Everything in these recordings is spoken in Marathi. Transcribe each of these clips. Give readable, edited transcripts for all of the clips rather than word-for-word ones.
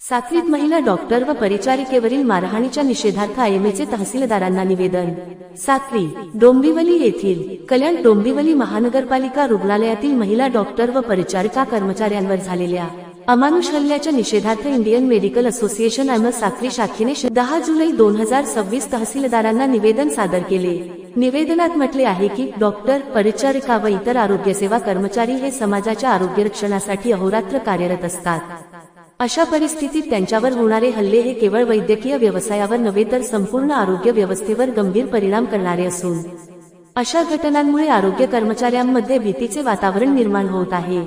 साक्रीत महिला डॉक्टर व परिचारिकेवरील मारहाणीच्या निषेधार्थ आयएमएचे तहसीलदारांना निवेदन। साक्री डोंबिवली येथील कल्याण डोंबिवली महानगरपालिका रुग्णालयातील महिला डॉक्टर व परिचारिका कर्मचाऱ्यांवर झालेल्या अमानुष हल्ल्याच्या निषेधार्थ Indian medical association IMS Sakri शाखेने 10 जुलै 2026 तहसीलदारांना निवेदन सादर केले। निवेदनात म्हटले आहे की डॉक्टर, परिचारिका व इतर आरोग्यसेवा कर्मचारी हे समाजाच्या आरोग्य रक्षणासाठी अहोरात्र कार्यरत असतात। अशा परिस्थितीत त्यांच्यावर होणारे हल्ले हे केवळ वैद्यकीय व्यवसायावर नव्हे तर संपूर्ण आरोग्य व्यवस्थेवर गंभीर परिणाम करणारे असून अशा घटनांमुळे आरोग्य कर्मचाऱ्यांमध्ये भीतीचे वातावरण निर्माण होत आहे।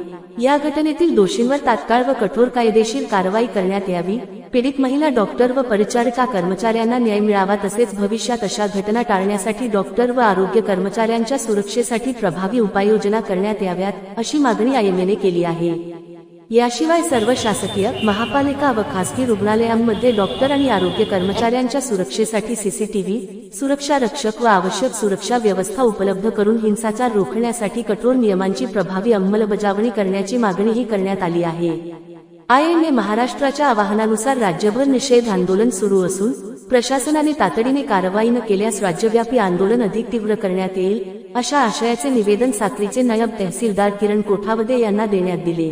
या घटनेतील दोषींवर तात्काळ व कठोर कायदेशीर कारवाई करण्यात यावी। पीडित महिला डॉक्टर व परिचारिका कर्मचाऱ्यांना न्याय मिळावा, तसेच भविष्यात अशा घटना टाळण्यासाठी डॉक्टर व आरोग्य कर्मचाऱ्यांच्या सुरक्षेसाठी प्रभावी उपाययोजना करण्यात याव्यात, अशी मागणी आयएमएने केली आहे। याशिवाय सर्व शासकीय, महापालिका व खासगी रुग्णालयांमध्ये डॉक्टर आणि आरोग्य कर्मचाऱ्यांच्या सुरक्षेसाठी सीसीटीव्ही, सुरक्षा रक्षक व आवश्यक सुरक्षा व्यवस्था उपलब्ध करून हिंसाचार रोखण्यासाठी कठोर नियमांची प्रभावी अंमलबजावणी करण्याची मागणीही करण्यात आली आहे। आयएमए महाराष्ट्राच्या आवाहनानुसार राज्यभर निषेध आंदोलन सुरू असून प्रशासनाने तातडीने कारवाई न केल्यास राज्यव्यापी आंदोलन अधिक तीव्र करण्यात येईल, अशा आशयाचे निवेदन साक्रीचे नायब तहसीलदार किरण कोठावदे यांना देण्यात दिले।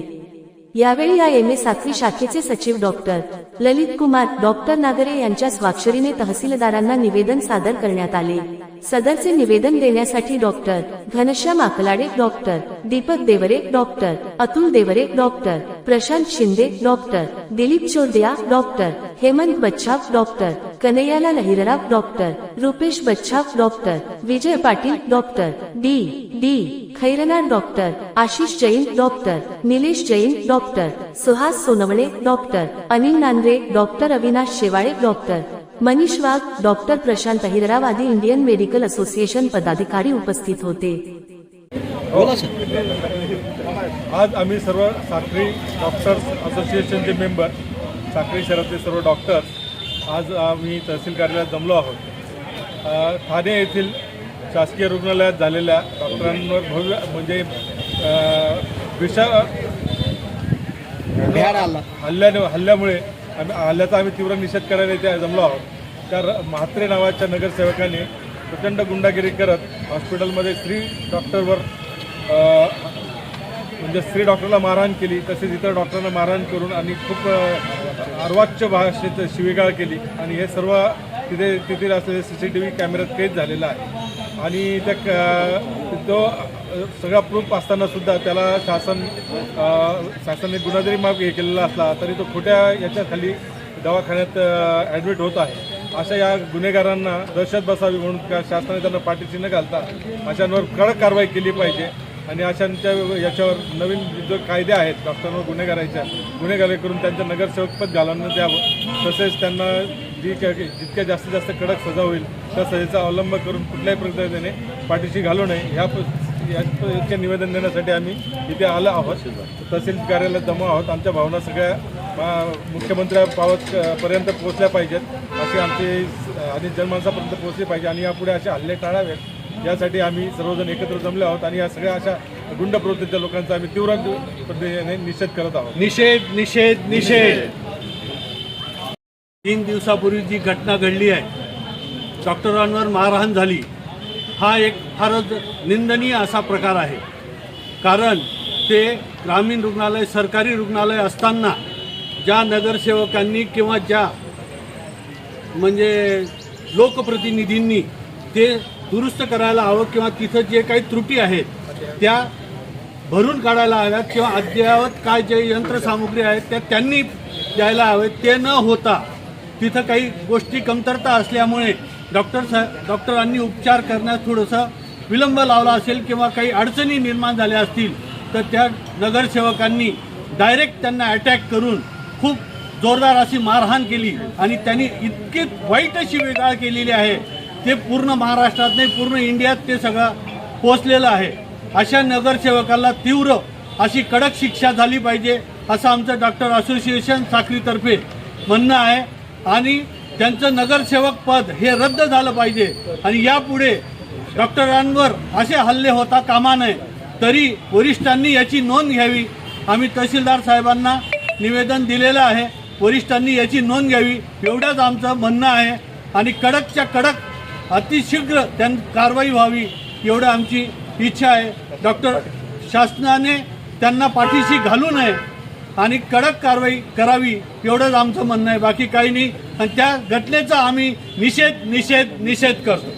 यावेळी आयएमए साक्री शाखेचे सचिव डॉक्टर ललित कुमार, डॉक्टर नागरे यांच्या स्वाक्षरीने तहसीलदारांना निवेदन सादर करण्यात आले। सदरचे निवेदन देण्यासाठी doctor Ghanshyam Akalade, doctor Deepak Deore, doctor Atul Deore, doctor Prashant Shinde, doctor Dilip Chordia, doctor Hemant Bachhav, doctor Kanhaiyalal Hirrao, doctor Rupesh Bachhav, doctor Vijay Patil, doctor D Khairnar, doctor Ashish Jain, doctor Nilesh Jain, doctor Suhas Sonawane, doctor Anil Nandre, doctor Avinash Shewale, doctor Manish Wagh, doctor Prashant Hirrao आदी इंडियन मेडिकल असोसिएशन पदाधिकारी उपस्थित होते। आज आम्ही सर्व साक्री डॉक्टर्स असोसिएशनचे मेंबर, साक्री शहरातले सर्व डॉक्टर्स आज आम्ही तहसील कार्यालयात जमलो आहोत। ठाणे येथील शासकीय रुग्णालयात झालेल्या डॉक्टरांवर भव्य म्हणजे हल्ल्यामुळे हल्ल्याचा आम्ही तीव्र निषेध करायला इथे जमलो आहोत। त्या म्हात्रे नावाच्या नगरसेवकाने प्रचंड गुंडागिरी करत हॉस्पिटलमध्ये स्त्री डॉक्टरला मारहाण केली, तसेच इतर डॉक्टरांना मारहाण करून आणि खूप अर्वाच्य भाषेत शिवीगाळ केली आणि हे सर्व तिथे असलेले CCTV कॅमेऱ्यात कैद झालेला आहे। आणि तो सगळा प्रूफ असताना सुद्धा त्याला शासनाने गुन्हा जरी माफ केलेला असला तरी तो खोट्या याच्याखाली दवाखान्यात ॲडमिट होत आहे। अशा या गुन्हेगारांना दहशत बसावी म्हणून शासनाने त्यांना पाठीशी न घालता अशांवर कडक कारवाई केली पाहिजे आणि अशांच्या याच्यावर नवीन जो कायदे आहेत डॉक्टरांवर गुन्हेगारी करून त्यांचं नगरसेवकपद घालवण्यात यावं, तसेच त्यांना जितक्या जास्तीत जास्त कडक सजा होईल त्या सजेचा अवलंब करून कुठल्याही पद्धतीने पाठीशी घालू नये याचे निवेदन देण्यासाठी आम्ही इथे आलो आहोत। तहसील कार्यालयात जमा आहोत। आमच्या भावना सगळ्या मुख्यमंत्र्यापर्यंत पोहोचल्या पाहिजेत अशी आमची आणि जनमानसापर्यंत पोहोचली पाहिजे आणि यापुढे असे हल्ले टाळावेत यासाठी आम्ही सर्वजण एकत्र जमले आहोत आणि या सगळ्या अशा गुंड प्रवृत्तीच्या लोकांचा आम्ही तीव्र पद्धतीने निषेध करत आहोत। निषेध 3 दिवसापूर्वी जी घटना घडली आहे, डॉक्टरांवर मारहाण झाली, हा एक फारच निंदनीय असा प्रकार आहे। कारण ते ग्रामीण रुग्णालय, सरकारी रुग्णालय असताना ज्या नगरसेवकांनी किंवा ज्या म्हणजे लोकप्रतिनिधींनी ते दुरुस्त करायला हवं किंवा तिथं जे काही त्रुटी आहेत त्या भरून काढायला हव्यात किंवा अद्ययावत काय जे यंत्रसामुग्री आहेत त्या त्यांनी द्यायला हवे, ते न होता तिथं काही गोष्टी कमतरता असल्यामुळे डॉक्टरांनी उपचार करण्यास थोडंसं विलंब लावला असेल किंवा काही अडचणी निर्माण झाल्या असतील तर त्या नगरसेवकांनी डायरेक्ट त्यांना अटॅक करून खूप जोरदार अशी मारहाण केली आणि त्यांनी इतकी वाईट अशी शिवीगाळ केलेली आहे ते पूर्ण महाराष्ट्रात नाही पूर्ण इंडियात ते सगळं पोचलेलं आहे। अशा नगरसेवकाला तीव्र अशी कडक शिक्षा झाली पाहिजे असं आमचं डॉक्टर असोसिएशन साक्रीतर्फे म्हणणं आहे आणि त्यांचं नगरसेवक पद हे रद्द झालं पाहिजे आणि यापुढे डॉक्टरांवर असे हल्ले होता कामा नये। तरी वरिष्ठांनी याची नोंद घ्यावी। आम्ही तहसीलदार साहेबांना निवेदन दिलेलं आहे वरिष्ठांनी याची नोंद घ्यावी एवढंच आमचं म्हणणं आहे आणि कडकच्या कडक अतिशीघ्र कारवाई व्हावी एवढं आमची इच्छा आहे. डॉक्टर शासनाने त्यांना पाठीशी घालू नये आणि कडक कारवाई करावी एवढंच आमचं म्हणणं आहे, बाकी काही नाही. आणि त्या घटनेचा आम्ही निषेध करतो.